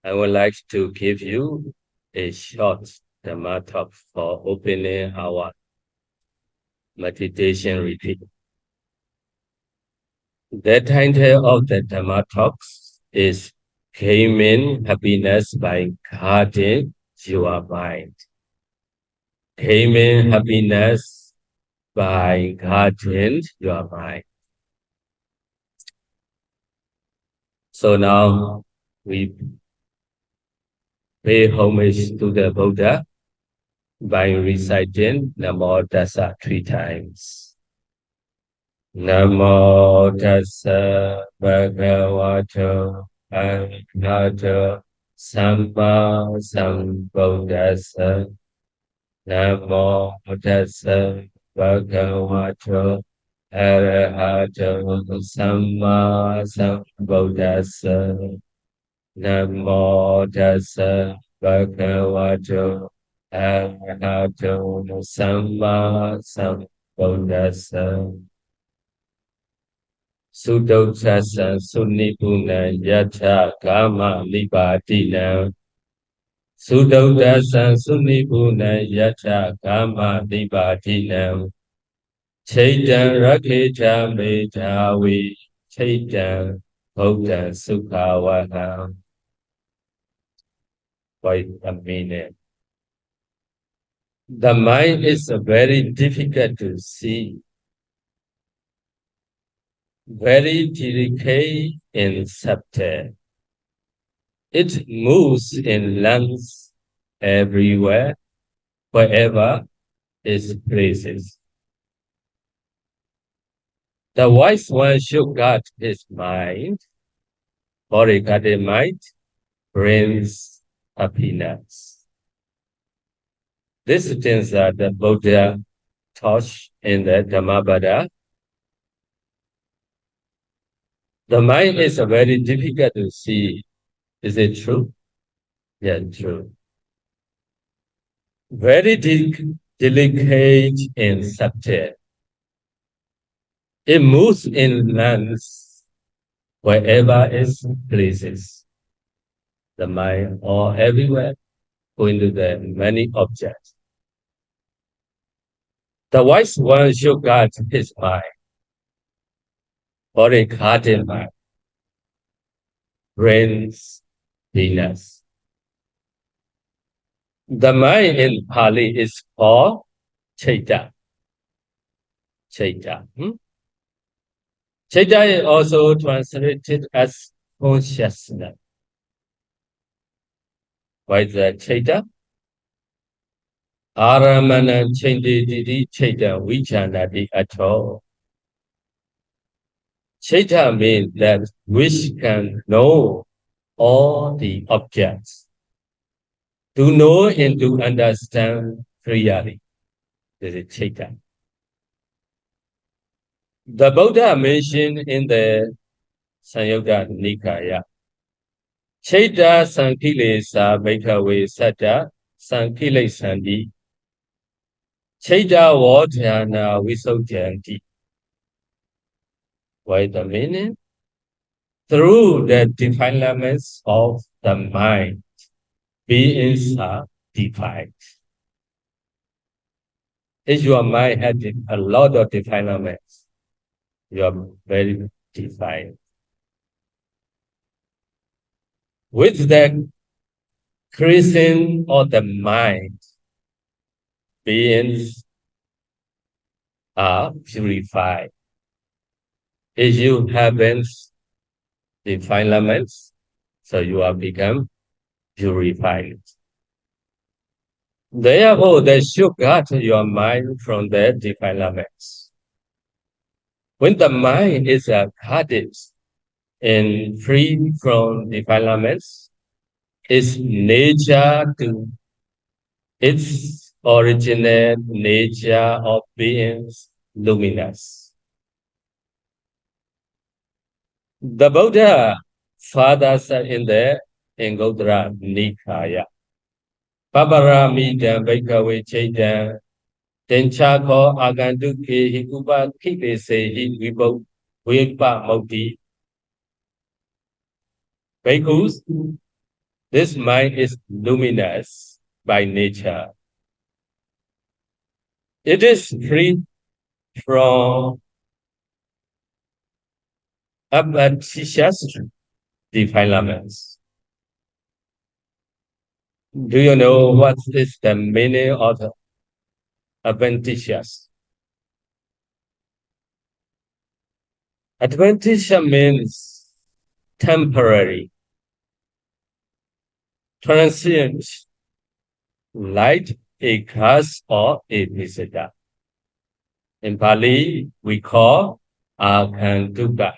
I would like to give you a short Dhamma talk for opening our meditation retreat. The title of the Dhamma talks is Gaining Happiness by Guarding Your Mind. Gaining happiness by guarding your mind. So now we pay homage to the Buddha by reciting Namo Tassa 3 times. Namo Tassa Bhagavato Arahato Samma Sambuddhassa. Namo Tassa Bhagavato Arahato Samma Sambuddhassa. Namo Tassa Bhagavato Arahato Samma Sambuddhassa. Sudotsasa Sunipuna Yatha Kama Nipatina. Sudotsasa Sunipuna Yatha Kama Nipatina. Chaitan Rakita Metavi Chaitan Bhuta Sukhawaha. Quite a meaning. The mind is very difficult to see, very delicate and subtle. It moves in lengths everywhere, wherever it places. The wise one should guard his mind, for a guarded mind brings happiness. These things are the Buddha taught in the Dhammapada. The mind is very difficult to see. Is it true? Yeah, true. Very delicate and subtle. It moves in lengths wherever it places. The mind or everywhere, going to the many objects. The wise one should guard his mind, for a guarded mind brings happiness. The mind in Pali is called Chaita. Chaita. Chaita is also translated as consciousness. Why is that Chaita? Aramana Chindididi Chaita Vichanati Ato. Chaita means that which can know all the objects. To know and to understand clearly. This is Chaita. The Buddha mentioned in the Sanyutta Nikaya, Chaita Sankilesa Bhikkhave Satta Sankilesandi Chaita Vodhyana Visodhyanti. What is the meaning? Through the defilements of the mind, beings are defiled. If your mind has a lot of defilements, you are very defiled. With the creation of the mind, beings are purified. If you haven't defilements, so you are become purified. Therefore, they should guard your mind from the defilements. When the mind is guarded and free from defilements, its nature to its original nature of beings luminous. The Buddha father said in the Anguttara Nikaya, Paparamitam Bhikkhave Chaitam Tenchako Aganduke Hikupa Kipese Hivibo Vipa Moti. Bhikkhus, This mind is luminous by nature. It is free from adventitious defilements. Do you know what is the meaning of adventitious? Adventitious means temporary, transient, like a curse or a visitor. In Pali, we call Aganduga.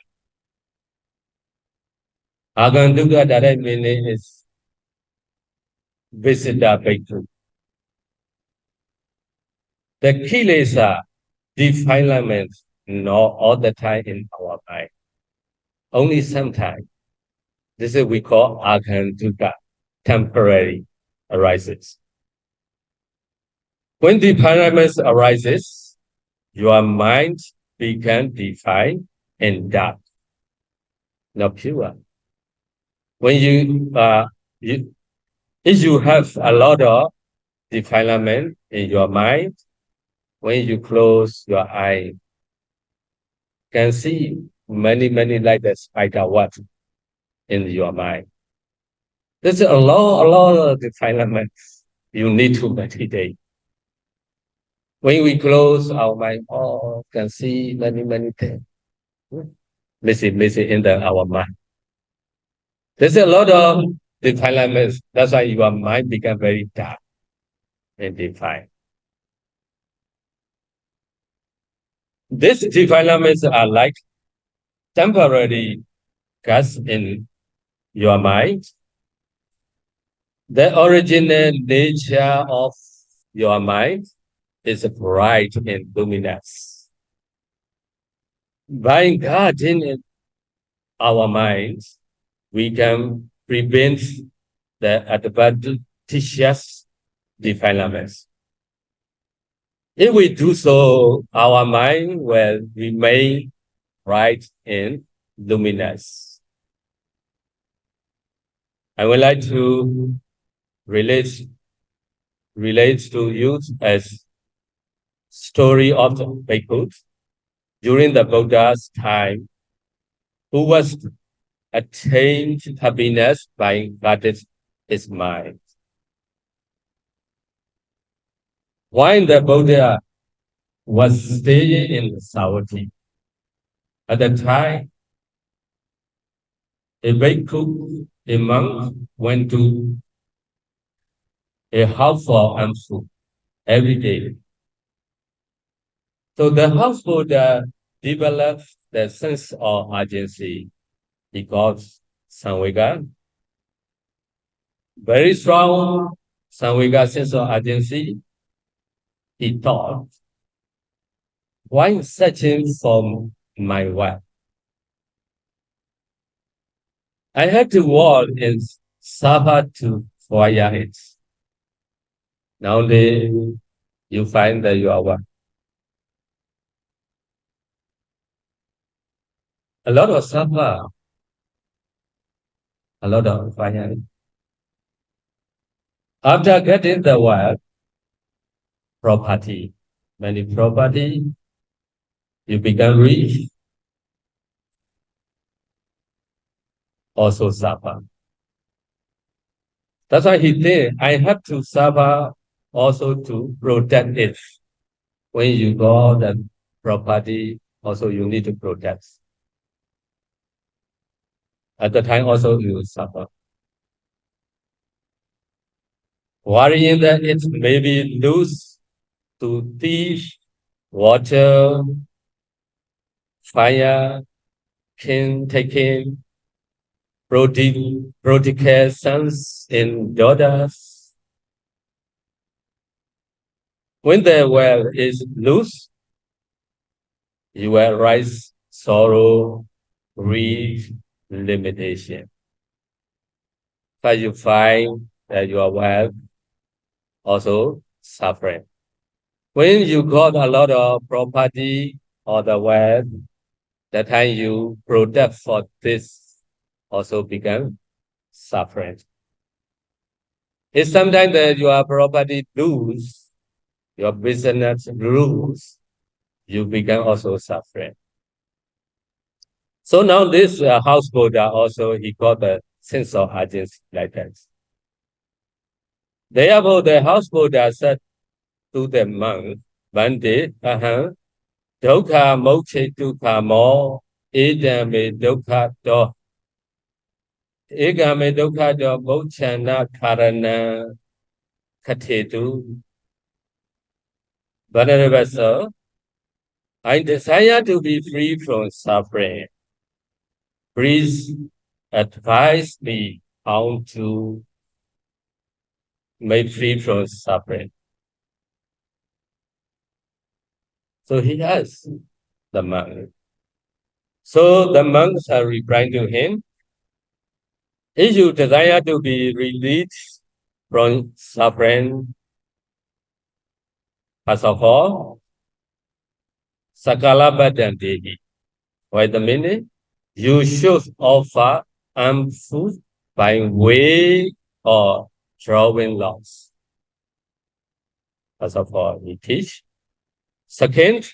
Aganduga direct meaning is visitor bhikkhu. The kilesa, defilements, not all the time in our mind. Only sometimes. This is we call Aganduga, temporary arises. When defilements arises, your mind becomes defined and dark, not pure. When if you have a lot of defilement in your mind, when you close your eye, can see many like the spider web in your mind. There's a lot of defilements you need to meditate. When we close our mind, oh, can see many things. Missing in our mind. There's a lot of defilements. That's why your mind become very dark and defined. These defilements are like temporary cuts in your mind. The original nature of your mind is bright and luminous. By guarding our minds, we can prevent the adventitious defilements. If we do so, our mind will remain bright and luminous. I would like to relate to you as story of the bhikkhu during the Buddha's time, who was attained happiness by guarding his mind. While the Buddha was staying in Savatthi, at the time, a bhikkhu, a monk, went to a house for food every day. So the householder developed the sense of urgency because samvega, very strong samvega sense of urgency. He thought, why searching for my wife? I have to walk in Sabha to acquire it. Now you find that you are one. A lot of Sabha, a lot of acquire it. After getting the wealth, property, many property, you become rich, also suffer. That's why he did. I have to suffer also to protect it. When you got the property, also you need to protect. At the time also you suffer. Worrying that it may be lose to thief, water, fire, king taking, prodigal sons and daughters. When the well is loose, you will rise sorrow, grief, limitation. But you find that you are well, also suffering. When you got a lot of property or the wealth, that time you product for this also become suffering. If sometimes that your property lose, your business lose, you become also suffering. So now this householder also, he got a sense of urgency like that. Therefore, the householder said to the monk, Bande, Dukha mokshe dukha mo, edame dukha do, egame dukha do, mokshana karana katetu. Venerable Sir, I desire to be free from suffering. Please advise me how to make free from suffering. So he asked the monk. So the monks are replying to him, if you desire to be released from suffering, first of all, Sakala Bhadantehi. Wait a minute. You should offer food by way of drawing lots. First of all, he teach. Second,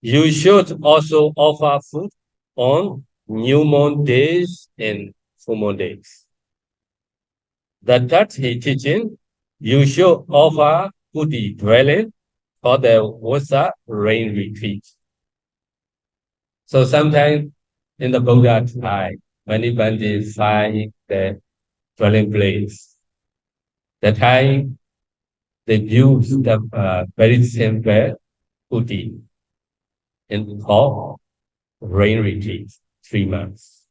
you should also offer food on new moon days and full moon days. The third he teaching, you should offer Kuti dwelling for the Vasa rain retreat. So sometimes in the Buddha time, many bandits find the dwelling place. That time they use the very simple Kuti in called rain retreat, 3 months.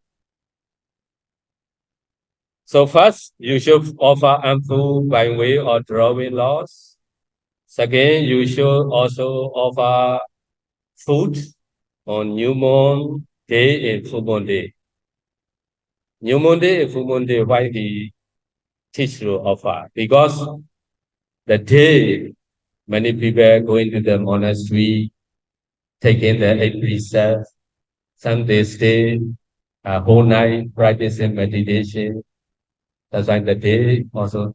So first, you should offer ample by way of drawing lots. Second, you should also offer food on new moon day and full moon day. New moon day and full moon day, why he teach to offer? Because the day many people going to the monastery, taking the 8 precepts, some they stay a whole night practicing meditation. That's why the day also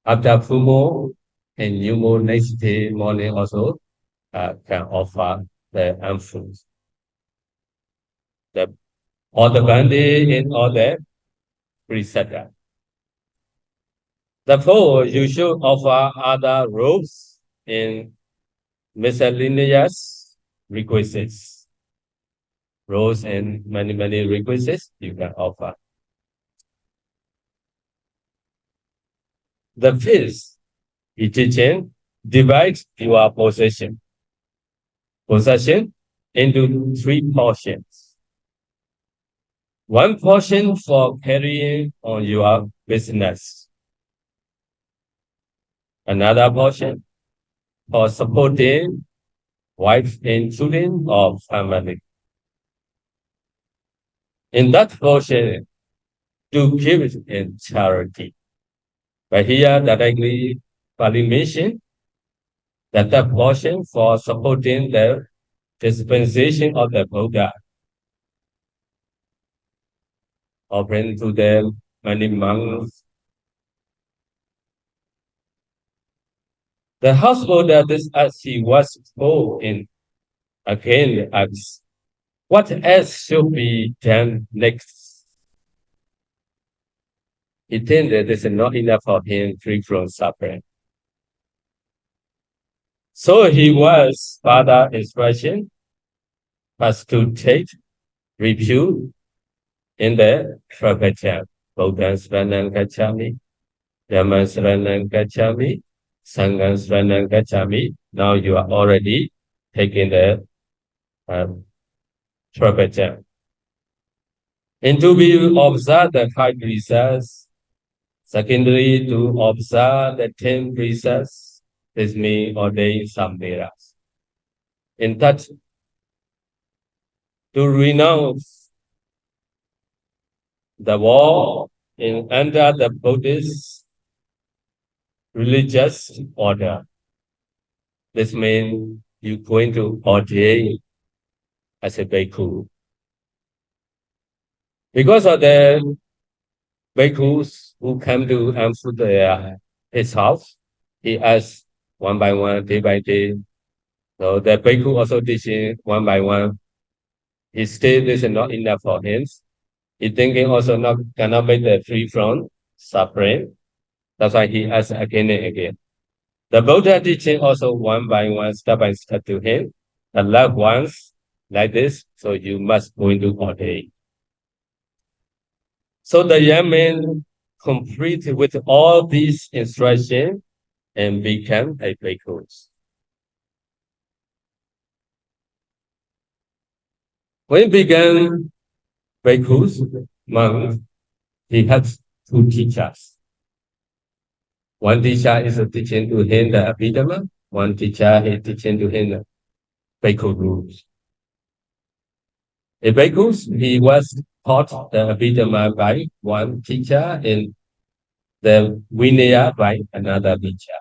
after full moon and new moon next day morning also can offer the ample. The all the bandi and all the precepts. Therefore, you should offer other robes in miscellaneous requisites. Robes and many requisites you can offer. The fifth, he teaching, divide your possession into 3 portions. 1 portion for carrying on your business. Another portion for supporting wife and children or family. In that portion, to give it in charity. But here directly Pali mentioned that the portion for supporting the dispensation of the Buddha, offering to them many monks. The householder, this as he was told in again asks, what else should be done next? He think that this is not enough for him free from suffering. So he was further instruction was to take review in the Prabhajan. Buddha Sranam Gacchami, Dhamma Sranam Gacchami, Sangha Sranam Gacchami. Now you are already taking the Prabhajan. And to be observe the 5 precepts, secondary to observe the 10 precepts, this may ordain some vedas. In that, to renounce the war in under the Buddhist religious order. This means you're going to ordain as a bhikkhu. Because of the bhikkhus who come to Amsterdam his house. He asks one by one, day by day. So the bhikkhu also teaching one by one. He still this is not enough for him. He thinking also not cannot make the free from suffering. That's why he asks again and again. The Buddha teaching also one by one, step by step to him. The loved ones like this, so you must go into ordain. So the young man complete with all these instructions and become a bhikkhu. When he began bhikkhus, monks, he had two teachers. One teacher is teaching to him the Abhidhamma, one teacher is teaching to him the bhikkhu rules. In bhikkhus, he was taught the Abhidhamma by one teacher and the Vinaya by another teacher.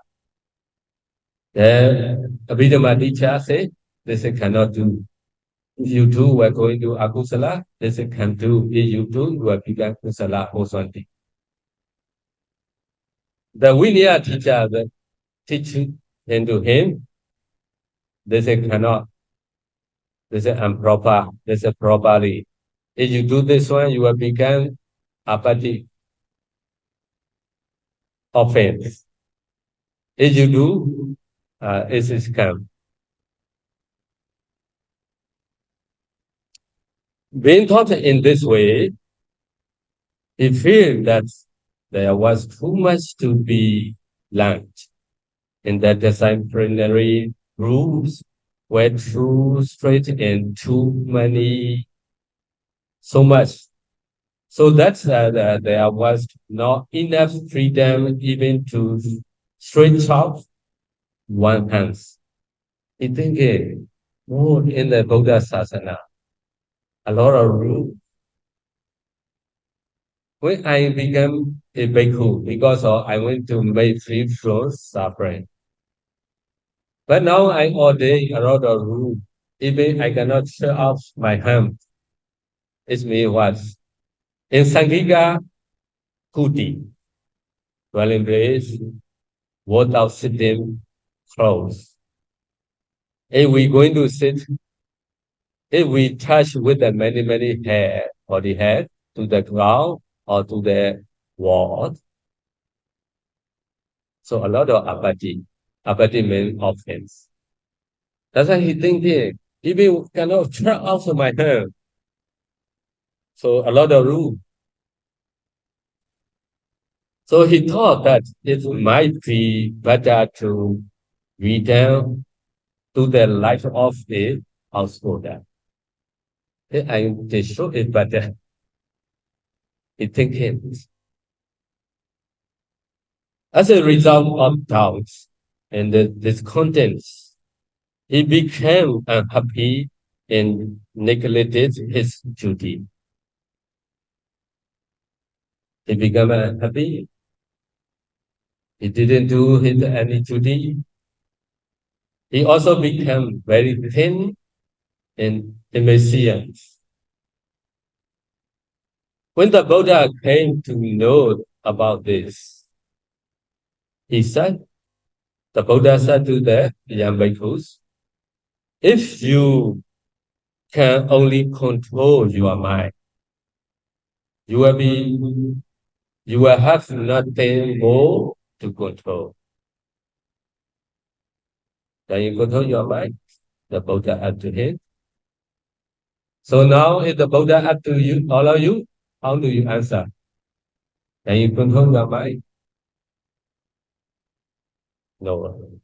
The Abhidhamma teacher said, this cannot do. If you do, we're going to akusala. This can do. If you do, you will become kusala or something. The Vinaya teacher teaching into him, this cannot. This is improper. This is properly. If you do this one, you will become apathy offense. If you do, it is scam. Being taught in this way, he feel that there was too much to be learned, and that disciplinary rules were too strict and too many, so much. So that's there was not enough freedom even to stretch out one hand. He thinking, oh, in the Buddha Sasana, a lot of rules. When I became a bhikkhu, because I went to make free from suffering. But now I ordain a lot of rules. Even I cannot shut off my hand. It means what? In Sangika Kuti, dwelling place, without sitting close. If we going to sit, if we touch with the many hair or the head to the ground or to the wall, so a lot of apathy. Apathy means offense. That's why he thinking, if you cannot turn off my hand, so a lot of rule. So he thought that it might be better to return to the life of a householder. I they show it better. He thinking. As a result of doubts and the discontents, he became unhappy and neglected his duty. He became unhappy. He didn't do his any duty. He also became very thin and emaciated. When the Buddha came to know about this, he said, the Buddha said to the young bhikkhus, if you can only control your mind, you will be, you will have nothing more to control. Can you control your mind? The Buddha asked to him. So now if the Buddha asked to you, all of you, how do you answer? Can you control your mind? No.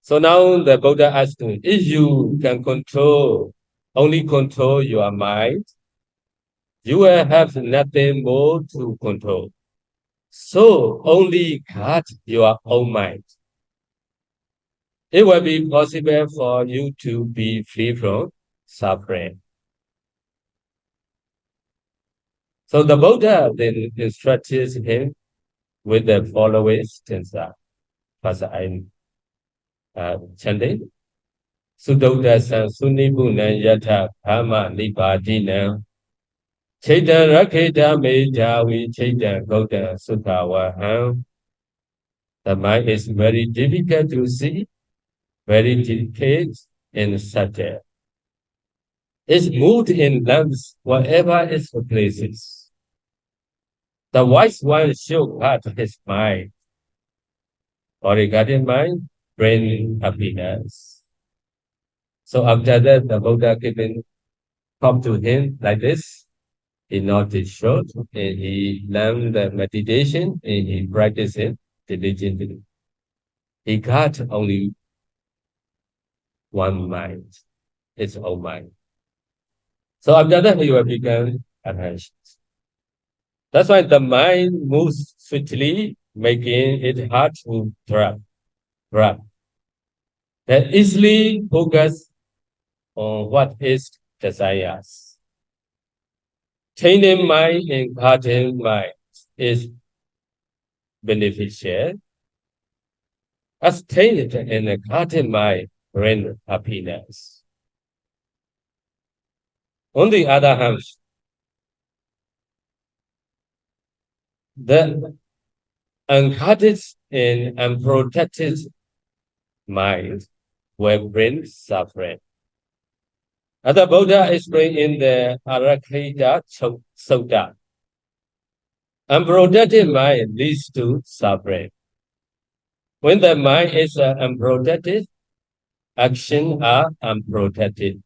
So now the Buddha asked him, if you can control, only control your mind, you will have nothing more to control. So only guard your own mind. It will be possible for you to be free from suffering. So the Buddha then instructed him with the following stanza. First I chanting. Suddhaudasan sunibhunan yatha dhamma nibadinam Chaita Rakita Mejavi Chaita Gauta Sutawaham. The mind is very difficult to see, very delicate and subtle. It's moved in lamps wherever it places. The wise one should guard his mind, or regarding mind, bring happiness. So after that, the Buddha given come to him like this. He noted short and he learned the meditation and he practiced it diligently. He got only one mind, his own mind. So after that, he will become attention. That's why the mind moves swiftly, making it hard to trap. That easily focus on what is desires. Changing mind and cutting mind is beneficial. As tainted and a cutting mind bring happiness. On the other hand, the uncutted and unprotected mind will bring suffering. As the Buddha explained in the Arakkhita Sutta, unprotected mind leads to suffering. When the mind is unprotected, actions are unprotected.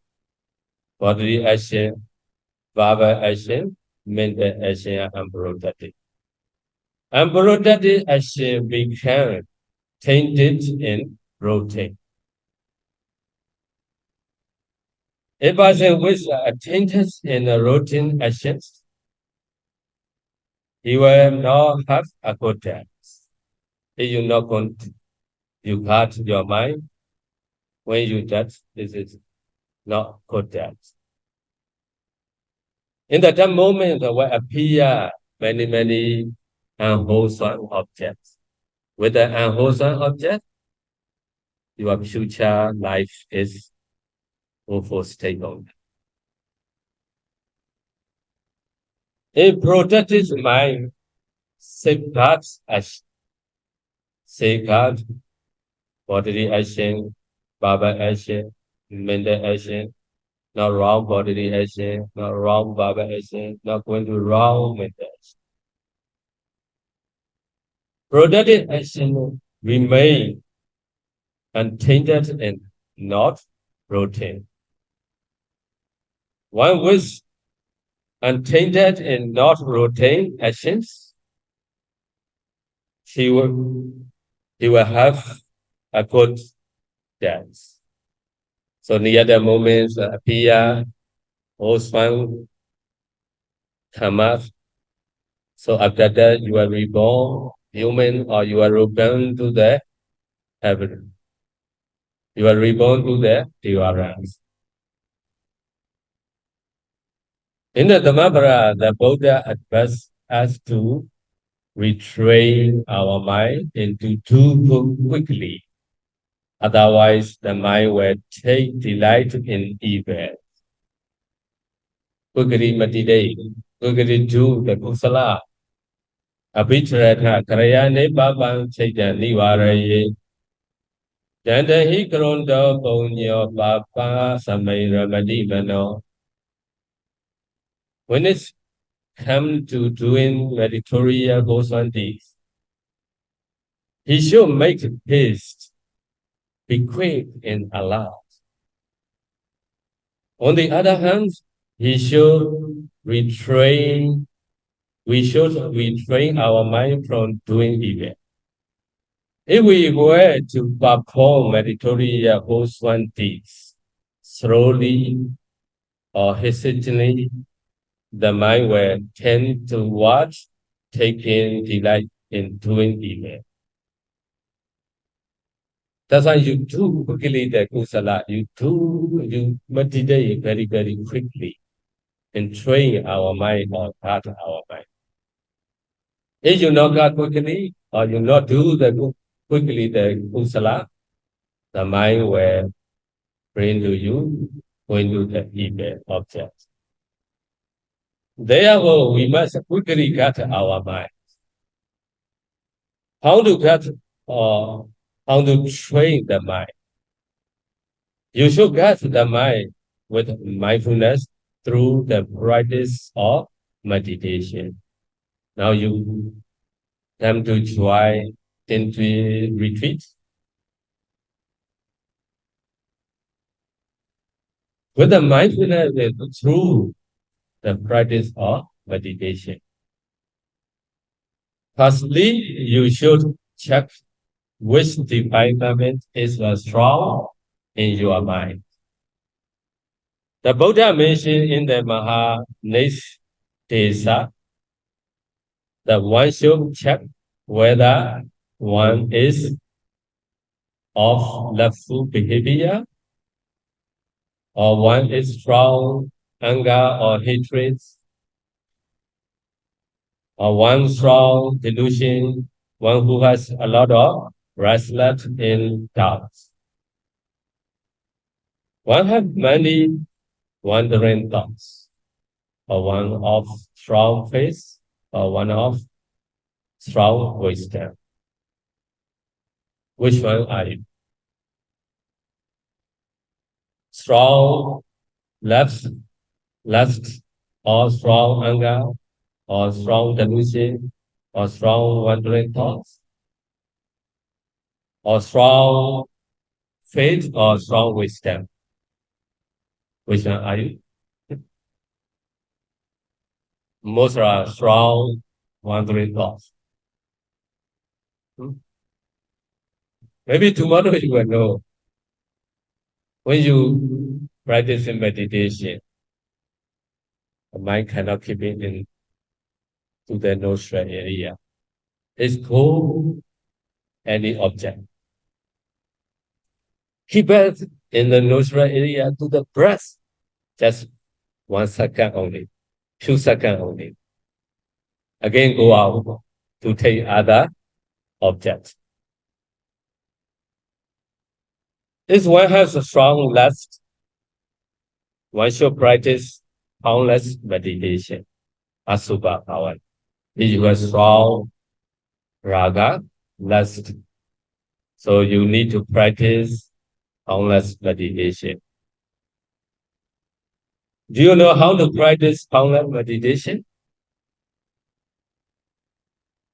Bodily action, verbal action, mental action are unprotected. Unprotected action become tainted and rotate. A person with tainted and routine actions, he will not have a good dance. If you not going to, you cut your mind when you judge, this is not good dance. In that moment, there will appear many unwholesome objects. With the unwholesome object, your future life is awful stable. A protected mind safeguards us, safeguard bodily action, verbal action, mental action, not wrong bodily action, not wrong verbal action, not going to wrong mental action. Protected action remain untainted and not routine. One with untainted and not routine actions, he will have a good dance. So near the moments appear, wholesome, come up. So after that, you are reborn human or you are reborn to the heaven. You are reborn to the Devarans. In the Dhammapara, the Buddha advised us to retrain our mind into too quickly. Otherwise, the mind will take delight in evil. Quickly meditate, quickly do the kusala. Abhicharatha karayane babang chaita nivaraye. Dandahi karondo ponyo papa samay ramadi mano. When it's come to doing meditorial goes on these, he should make haste, be quick and alert. On the other hand, he should retrain, we should retrain our mind from doing evil. If we were to perform meditorial goes on deeds slowly or hesitantly, the mind will tend towards taking delight in doing evil. That's why you do quickly the kusala, you meditate very quickly and train our mind or part of our mind. If you not got quickly or you not do the quickly the kusala, the mind will bring to you going to the evil object. Therefore, we must quickly cut our mind. How to cut or how to train the mind? You should cut the mind with mindfulness through the practice of meditation. Now you come to try into retreat. With the mindfulness through the practice of meditation. Firstly, you should check which defilement is strong in your mind. The Buddha mentioned in the Mahanidesa that one should check whether one is of lustful behavior or one is strong anger or hatred or one strong delusion, one who has a lot of restless in doubts. One has many wandering thoughts, or one of strong faith, or one of strong wisdom. Which one are you? Strong lust, or strong anger, or strong delusion, or strong wandering thoughts, or strong faith, or strong wisdom. Which one are you? Most are strong wandering thoughts. Maybe tomorrow you will know. When you practice in meditation, the mind cannot keep it in to the nostril area. It's go any object. Keep it in the nostril area to the breath. Just 1 second only, 2 seconds only. Again, go out to take other objects. If one has a strong lust, one should practice boundless meditation, asubha power. If you have strong raga, lust, so you need to practice boundless meditation. Do you know how to practice boundless meditation?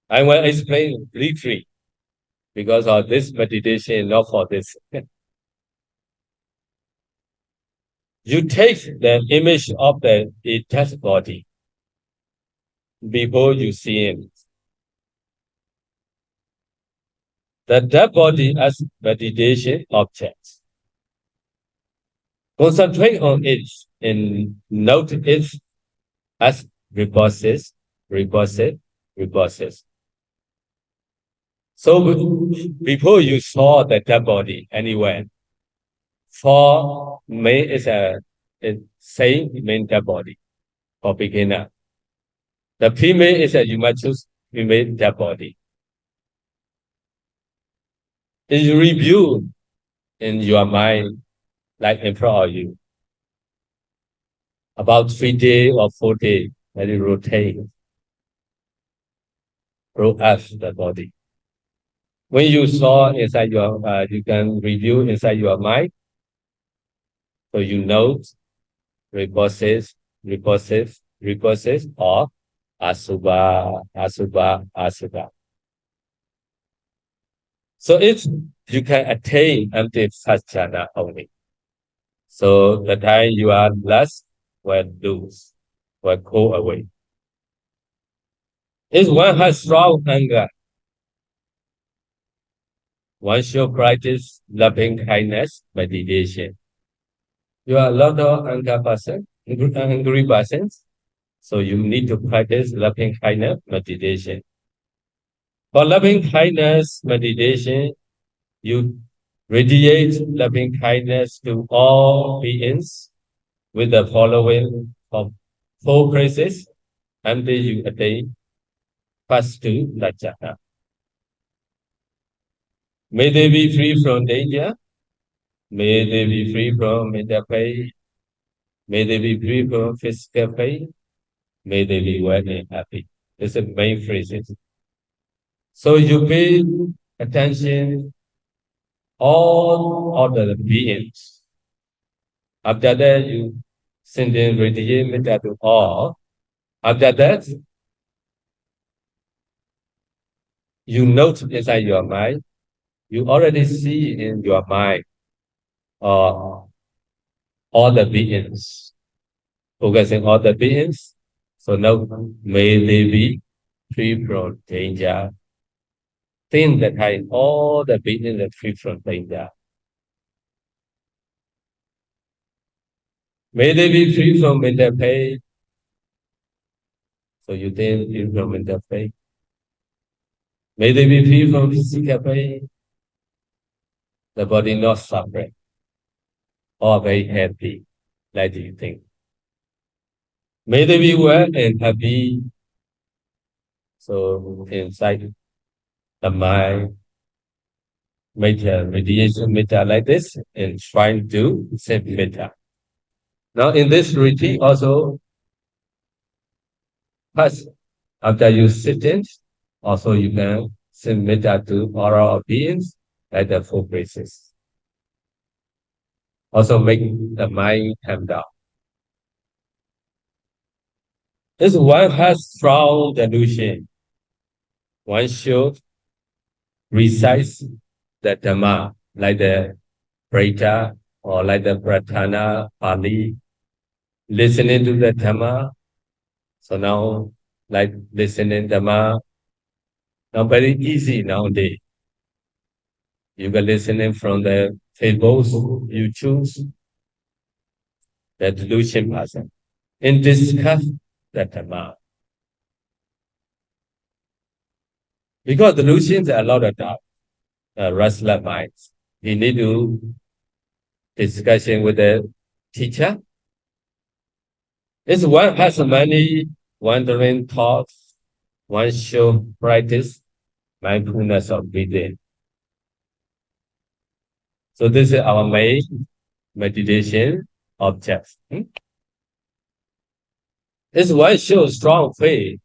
I will explain briefly because of this meditation, not for this. You take the image of the dead body before you see it. The dead body as meditation object. Concentrate on it and note it as reposes. So before you saw the dead body anywhere, for me is a same main dead body for beginner. The female is a you might choose female dead body. Is review in your mind like in front of you. About 3 days or 4 days, let it rotate. Roll up the body. When you saw inside your, you can review inside your mind. So you note reposes, or asubha. So if you can attain empty satchana only. So the time you are less will lose, will go away. If one has strong anger, one should practice loving kindness meditation. You are a lot of anger person, angry persons, so you need to practice loving kindness meditation. For loving kindness meditation, you radiate loving kindness to all beings with the following of 4 phrases until you attain first to Lajjana. May they be free from danger. May they be free from mental pain. May they be free from physical pain. May they be well and happy. It's the main phrases. So you pay attention all the beings. After that, you send in radiate metta to all. After that, you note inside your mind, you already see in your mind uh, all the beings, focusing all the beings. So now, may they be free from danger. Think that all the beings are free from danger. May they be free from mental pain. So you think free from mental pain. May they be free from physical pain. The body not suffering. Or very happy. Like you think. May they be well and happy. So inside the mind, metta, meditation metta like this, and trying to send metta. Now in this retreat also, first, after you sit in, also you can send metta to all beings at the four places. Also make the mind calm down. If one has strong delusion, one should recite the Dhamma, like the Preta or like the Pratana Pali, listening to the Dhamma. So now, like listening Dhamma, now very easy nowadays. You can listen in from the tables you choose, the delusion person, and discuss the Dhamma. Because delusions are a lot of doubt, restless minds. You need to discussion with the teacher. If one has many wandering thoughts, one should practice mindfulness of breathing. So this is our main meditation object. If one shows strong faith,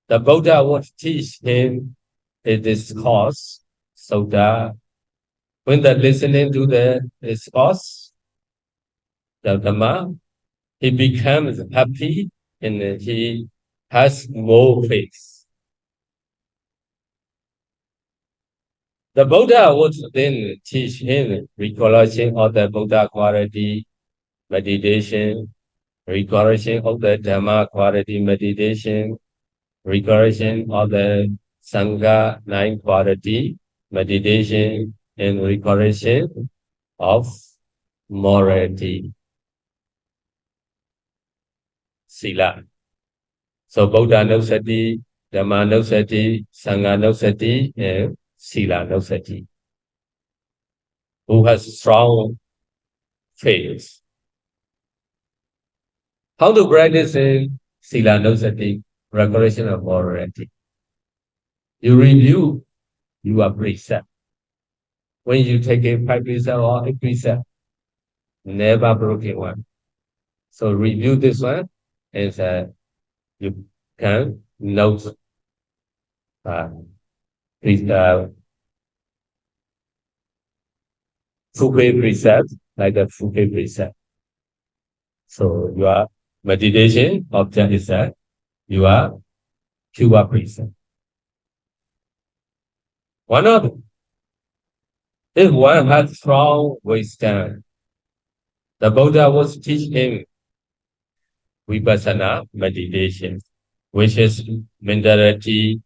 the Buddha would teach him in this course, so that when they're listening to the discourse, the Dhamma, he becomes happy and he has more faith. The Buddha would then teach him recollection of the Buddha quality meditation, recollection of the Dhamma quality meditation, recollection of the Sangha nine quality meditation, and recollection of morality, sila. So Buddha Nusati, Dhamma Nusati, Sangha Nusati, and Sila Nusati. Who has strong faith. How to practice in Sila Nusati, recollection of morality? You review your precept. When you take a 5 precept or a precept, never broken one. So review this one and you can note Fuke precept, like the Fuke precept. So your meditation object is that you are pure precept. One of them. If one has strong wisdom, the Buddha was teaching vipassana meditation, which is mentality,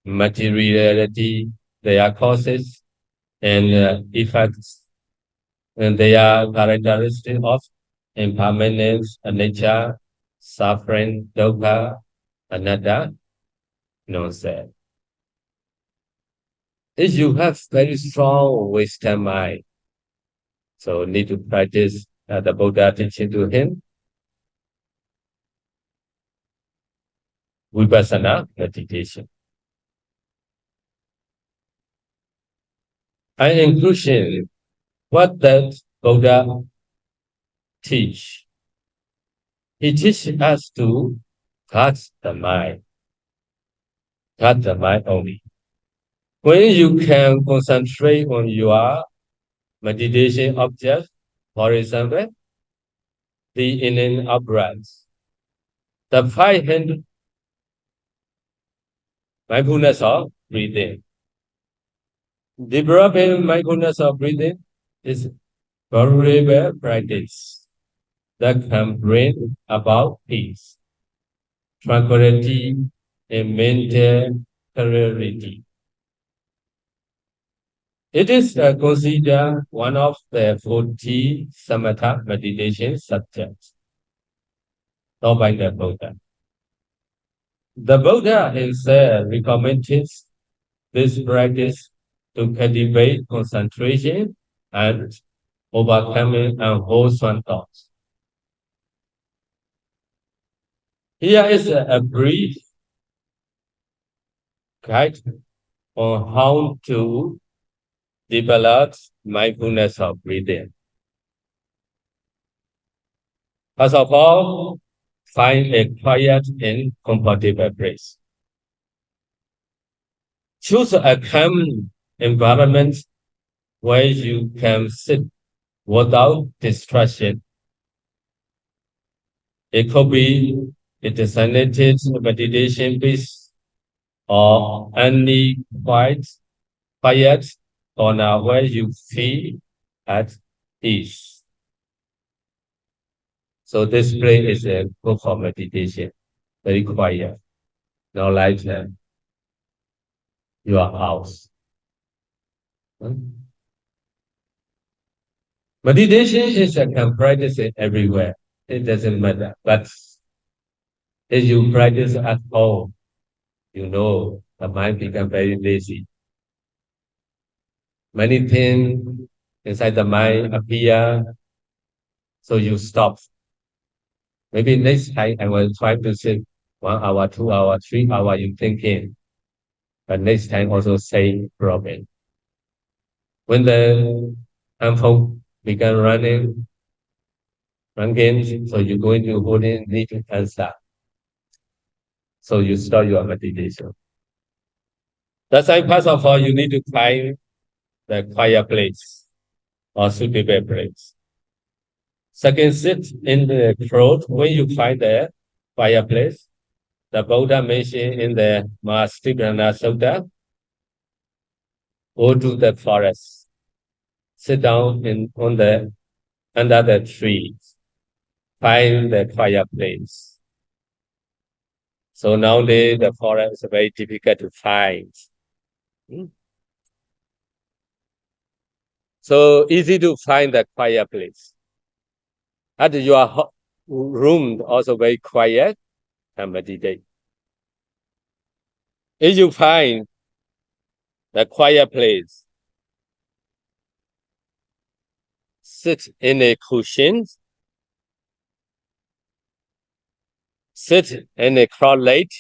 materiality, their causes and effects, and they are characteristics of impermanence, anicca, suffering, dukkha, anatta, non-self. If you have very strong wisdom mind, so need to practice the Buddha teaching to him, vipassana meditation. And in conclusion, what does Buddha teach? He teaches us to That's the mind. That's the mind only. When you can concentrate on your meditation object, for example, the in and out breath, the 5 hand mindfulness of breathing. Developing mindfulness of breathing is valuable practice that can bring about peace, tranquility, and mental clarity. It is considered one of the 40 samatha meditation subjects taught by the Buddha. The Buddha himself recommended this practice to cultivate concentration and overcoming unwholesome thoughts. Here is a brief guide on how to develop mindfulness of breathing. First of all, find a quiet and comfortable place. Choose a calm environment where you can sit without distraction. It could be a designated meditation place or any quiet corner where you feel at ease. So this place is a good for meditation, very quiet, not like your house. Meditation is a can practice it everywhere. It doesn't matter. But if you practice at home, you know the mind becomes very lazy. Many things inside the mind appear, so you stop. Maybe next time I will try to sit 1 hour, 2 hours, 3 hours, you thinking. But next time also same problem. When the handphone began run games, so you're going to hold in, need to answer. So you start your meditation. That's why first of all, you need to find the quiet place or suitable place. Second, sit in the throat. When you find the quiet place, the Buddha mentioned in the Mahastipana Sutta, go to the forest, sit down on the under the trees, find the quiet place. So nowadays the forest is very difficult to find. So easy to find the quiet place. At your room also very quiet and meditate. If you find the quiet place, sit in a cushion, sit in a cross-legged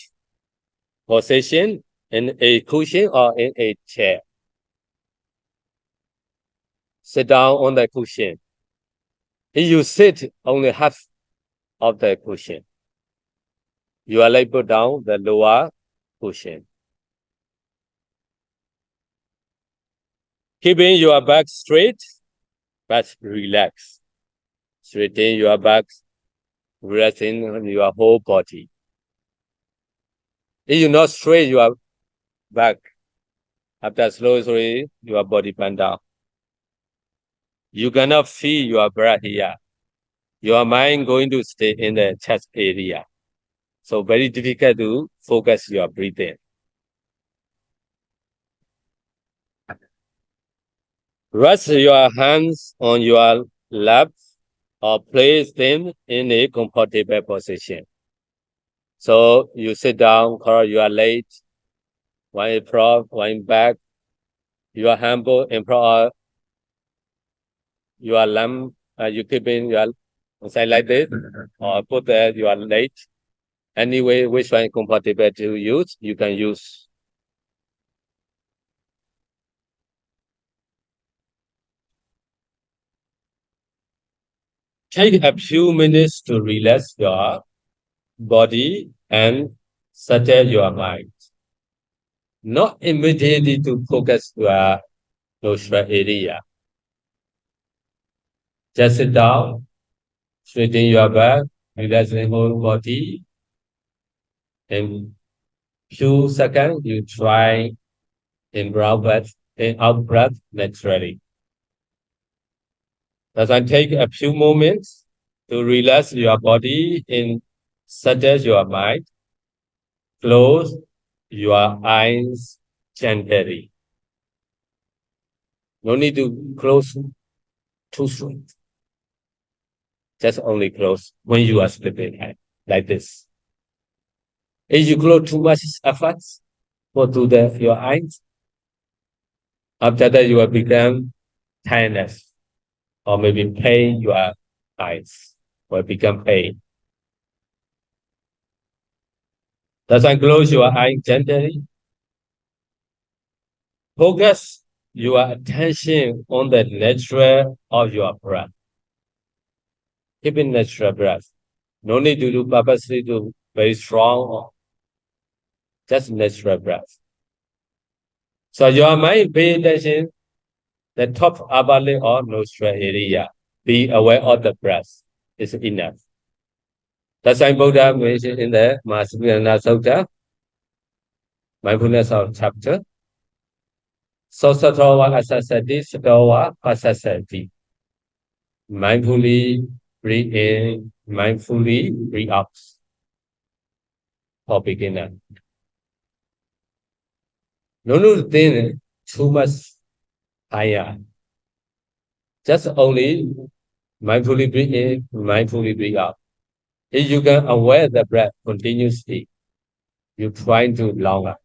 position in a cushion or in a chair. Sit down on the cushion. If you sit only half of the cushion, you are like put down the lower cushion. Keeping your back straight, but relax. Straighten your back, relaxing your whole body. If you not straight your back, after slowly your body bend down. You cannot feel your breath here. Your mind going to stay in the chest area. So very difficult to focus your breathing. Rest your hands on your lap or place them in a comfortable position. So you sit down, cross your legs, one in front, one in back. Your humble in front, your lamp, you keep in your side like this, or put your leg. Anyway, which one is comfortable to use, you can use. Take a few minutes to relax your body and settle your mind. Not immediately to focus your nostril area. Just sit down, straighten your back, relax the whole body. In few seconds, you try in-breath breath, in-out breath naturally. That's why take a few moments to relax your body and settle your mind. Close your eyes gently. No need to close too straight. Just only close when you are sleeping like this. If you close too much effort for to your eyes, after that you will become tiredness or maybe pain your eyes will become pain. That's why close your eye gently. Focus your attention on the nature of your breath. Keep in natural breath. No need to do purposely to very strong, just natural breath. So your mind pay attention the top upper lip or nostril area. Be aware of the breath is enough. That's why Buddha mentioned in the Mahasukana Sutta, mindfulness of chapter. Sosatowa asasati, satowa pasasati. Mindfully breathe in, mindfully breathe out. For beginner. No need to think too much higher. Just only mindfully breathe in, mindfully breathe out. If you can aware the breath continuously, you try to longer.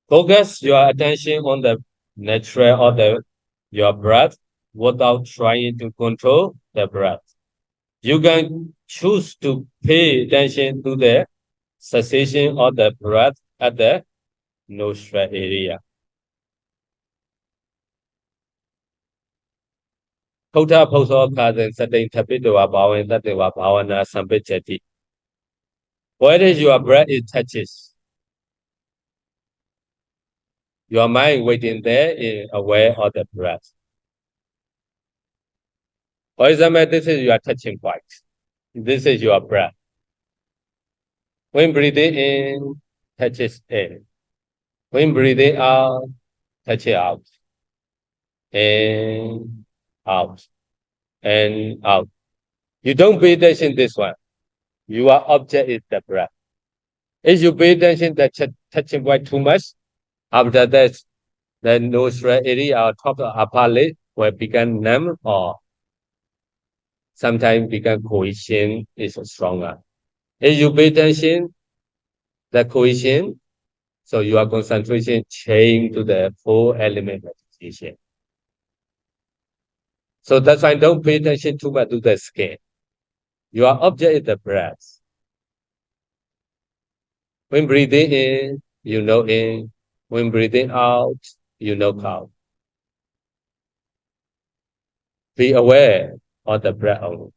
Focus your attention on the nature of your breath without trying to control the breath. You can choose to pay attention to the cessation of the breath at the nostril area. ထုထဖုတ်သောခါစဉ်စတိန်ထပိတဝဘာဝင်တတ္တဝဘာဝနာစံပစ္စတိ Where your breath is touches, your mind waiting there is aware of the breath. For example, this is your touching point. This is your breath. When breathing in, touches in. When breathing out, touch it out. In, out. And out. You don't pay attention this one. Your object is the breath. If you pay attention to the touching point too much, after that, the nostril area or top of upper lip will become numb or sometimes become cohesion is stronger. If you pay attention, the cohesion, so your concentration change to the full element meditation. So that's why don't pay attention too much to the skin. Your object is the breath. When breathing in, you know in. When breathing out, you know out. Be aware of the breath only.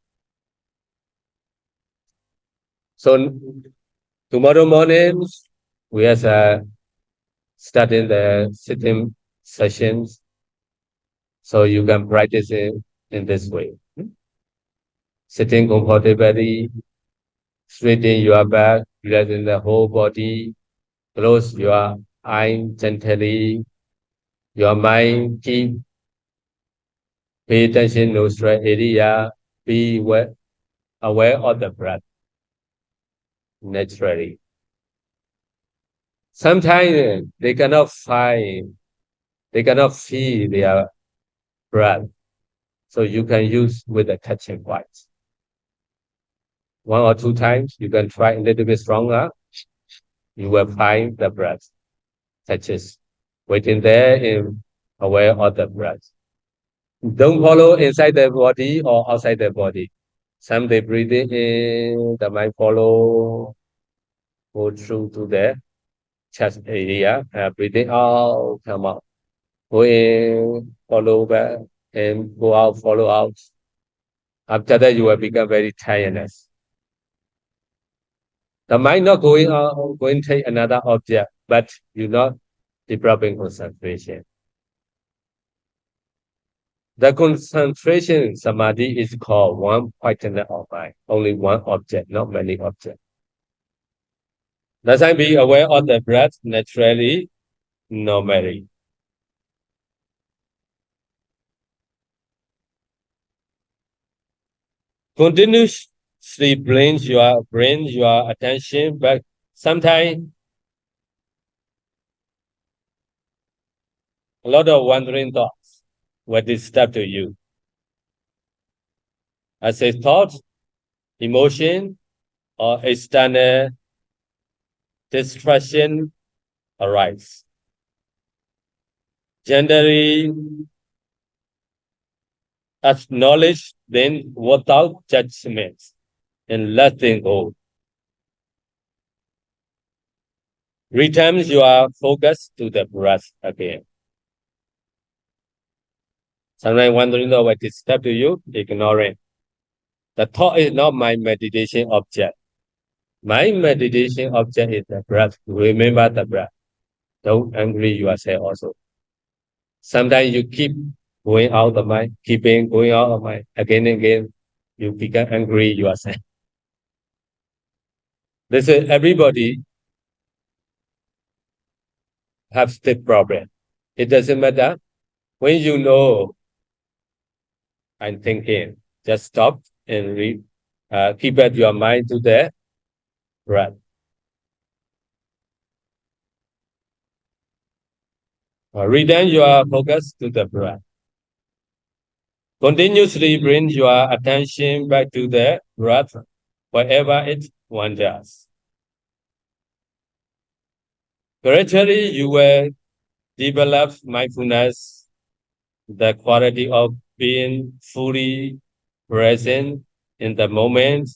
So tomorrow morning, we have starting the sitting sessions. So you can practice it in this way. Sitting comfortably, straighten your back, relaxing the whole body, close your eye gently. Your mind keep pay attention nostril area, be aware of the breath naturally. Sometimes they cannot feel their breath. So you can use with the touching point. 1 or 2 times, you can try a little bit stronger. You will find the breath touches. Waiting there and aware of the breath. Don't follow inside the body or outside the body. Some they breathe in, the mind follow, go through to the chest area, breathing out, come out. Go in, follow back, and go out, follow out. After that, you will become very tiredness. The mind not going to take another object, but you're not developing concentration. The concentration samadhi is called one pointer of mind, only one object, not many objects. Thus, I be aware of the breath naturally, normally. Continuously brings your attention, but sometimes a lot of wandering thoughts will disturb to you. As a thought, emotion, or external distraction arise. Generally, acknowledge them without judgment and letting go. Return your focus to the breath again. Sometimes wondering what disturb to you, ignore it. The thought is not my meditation object. My meditation object is the breath. Remember the breath. Don't angry yourself also. Sometimes you keep going out of mind, keeping going out of mind again and again. You become angry yourself. This is everybody have the problem. It doesn't matter. When you know I'm thinking, just stop and keep at your mind to the breath. Return your focus to the breath. Continuously bring your attention back to the breath wherever it wanders. Gradually, you will develop mindfulness, the quality of being fully present in the moment,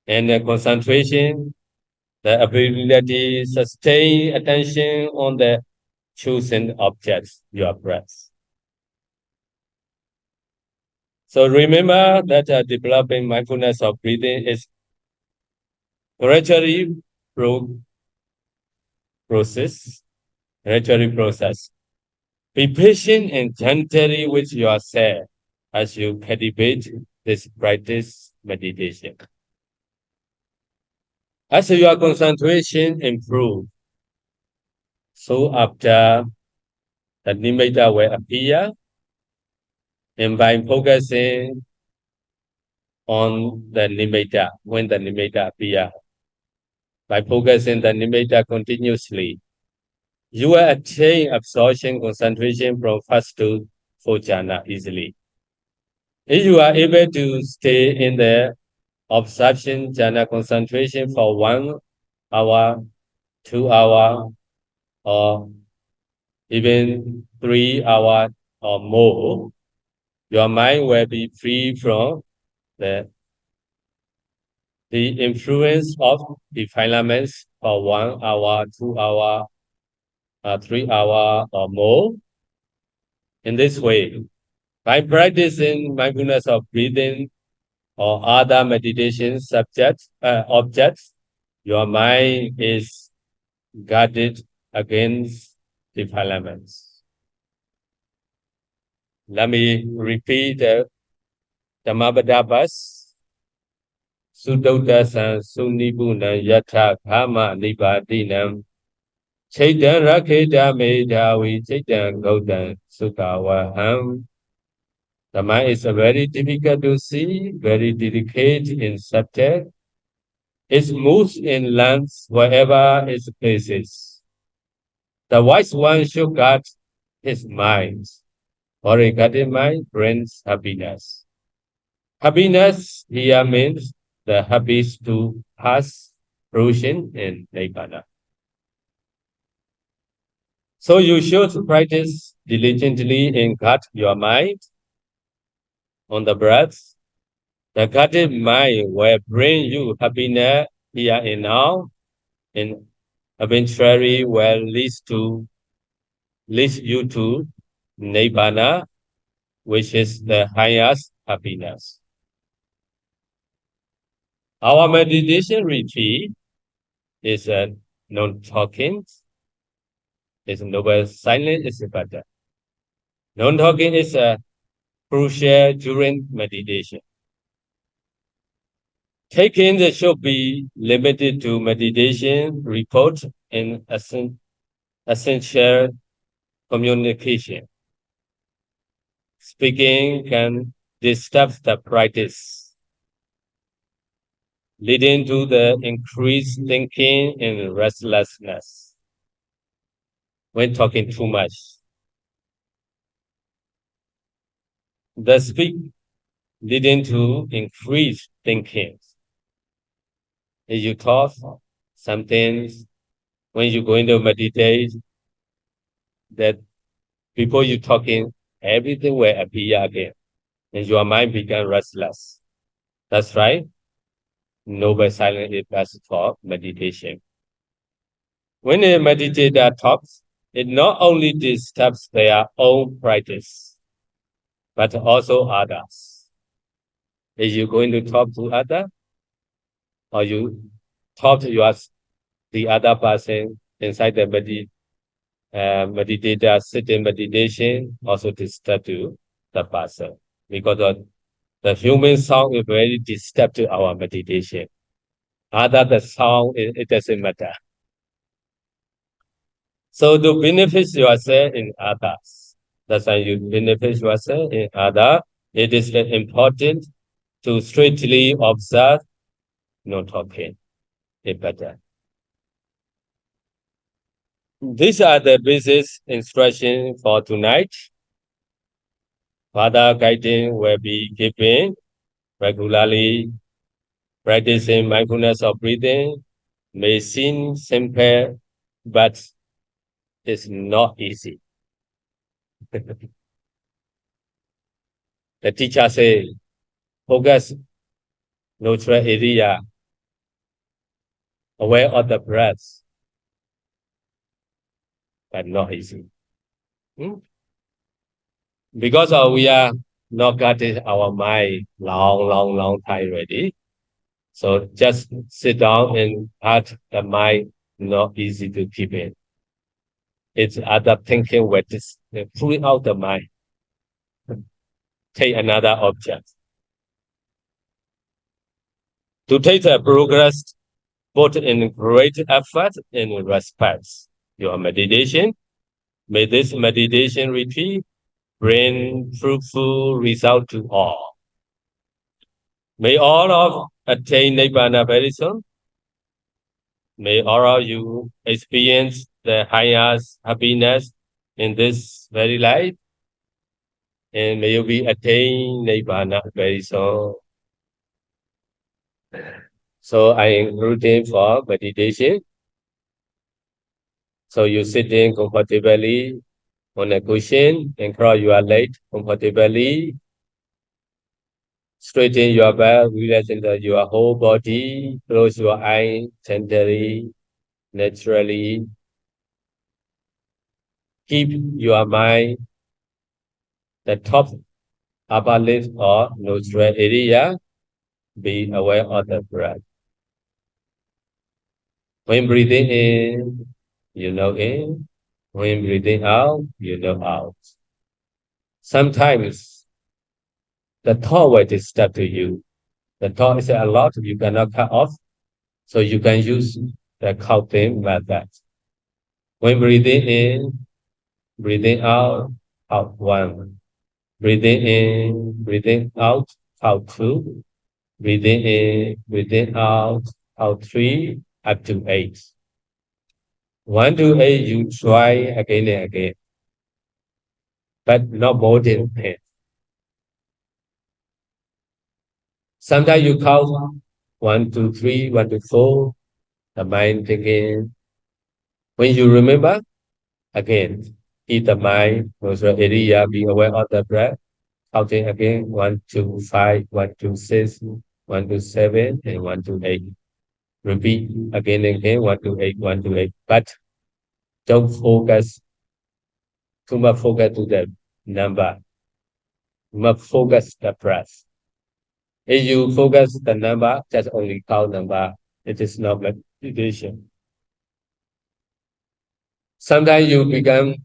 and the concentration, the ability to sustain attention on the chosen objects, your breath. So remember that developing mindfulness of breathing is gradually process. Be patient and gentle with yourself as you cultivate this practice meditation. As your concentration improves, so after the nimitta will appear, and by focusing on the nimitta, when the nimitta appears, by focusing the nimitta continuously, you will attain absorption concentration from first to fourth jhana easily. If you are able to stay in the absorption jhana concentration for 1 hour, 2 hours, or even 3 hours or more, your mind will be free from the influence of defilements for 1 hour, 2 hours, 3 hours or more. In this way, by practicing mindfulness of breathing or other meditation objects, your mind is guarded against defilements. Let me repeat the Dhamma Suddhota Sunibuna Yatha Kama Nibadinam Chaitan Raketa Medhavi Chaitan Gautan Sukawaham. The mind is very difficult to see, very delicate in subject. It moves in lands wherever it places. The wise one should guard his mind, or a guarded mind brings happiness. Happiness here means the habits to pass fruition in Nibbana. So you should practice diligently and guard your mind on the breath. The guarded mind will bring you happiness here and now, and eventually will lead you to Nibbana, which is the highest happiness. Our meditation retreat is non-talking, is noble silent, is better. Non-talking is crucial during meditation. Taking should be limited to meditation, report, and essential communication. Speaking can disturb the practice, leading to the increased thinking and restlessness when talking too much. The speak leading to increased thinking. If you talk something when you go into meditate, that before you talking, everything will appear again, and your mind become restless. That's right. Noble silence is best for meditation. When a meditator talks, it not only disturbs their own practice, but also others. If you're going to talk to others, or you talk to the other person inside the meditator sitting meditation, also disturb to the person, because the human sound is very disturbed to our meditation. Other the sound, it doesn't matter. So to benefit yourself in others, that's why you benefit yourself in others. It is important to strictly observe no talking. It better. These are the basic instructions for tonight. Further guidance will be given regularly. Practicing mindfulness of breathing may seem simple, but it's not easy. The teacher says, focus neutral area, aware of the breath, but not easy. Because we are not getting our mind long time already. So just sit down and act the mind not easy to keep it. It's other thinking with this pulling out the mind. Take another object. To take the progress both in great effort and respect your meditation. May this meditation retreat bring fruitful result to all. May all of attain Nibbana very soon. May all of you experience the highest happiness in this very life. And may you be attain Nibbana very soon. So I encourage him for meditation. So you sitting comfortably on a cushion and cross your leg comfortably. Straighten your back, relax into your whole body. Close your eyes gently, naturally. Keep your mind the top upper lip or nostril area. Be aware of the breath. When breathing in, you know in. When breathing out, you know out. Sometimes the thought will disturb to you. The thought is a lot, you cannot cut off. So you can use the counting method. When breathing in, breathing out, out one. Breathing in, breathing out, out two. Breathing in, breathing out three, up to 8. 1 to 8, you try again and again, but not more than 10. Sometimes you count 1 to 3, 1 to 4, the mind thinking. When you remember, again, keep the mind, nostril area, be aware of the breath. Counting again, 1 to 5, 1 to 6, 1 to 7, and 1 to 8. Repeat again and again, 1 to 8, 1 to 8. But don't focus, too much focus to the number. You must focus the breath. If you focus the number, just only count number, it is not meditation. Sometimes you become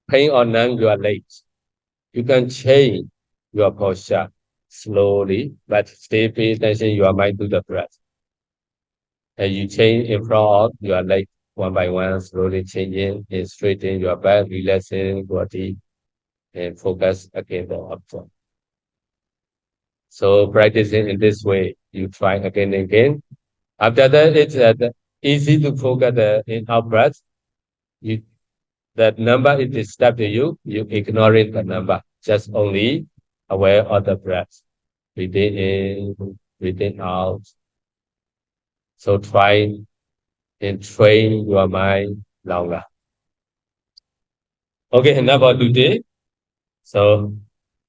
pain or numb, you are late. You can change your posture slowly, but stay pay attention your mind to the breath. And you change in front of your leg one by one, slowly changing and straightening your back, relaxing body, and focus again the object. So practicing in this way, you try again and again. After that, it's easy to focus the in out breath. You that number it is step to you, you ignoring the number, just only aware of the breath. Breathing in, breathing out. So try and train your mind longer. Okay, enough for today. So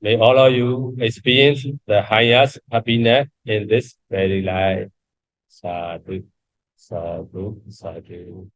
may all of you experience the highest happiness in this very life. Sadhu, sadhu, sadhu.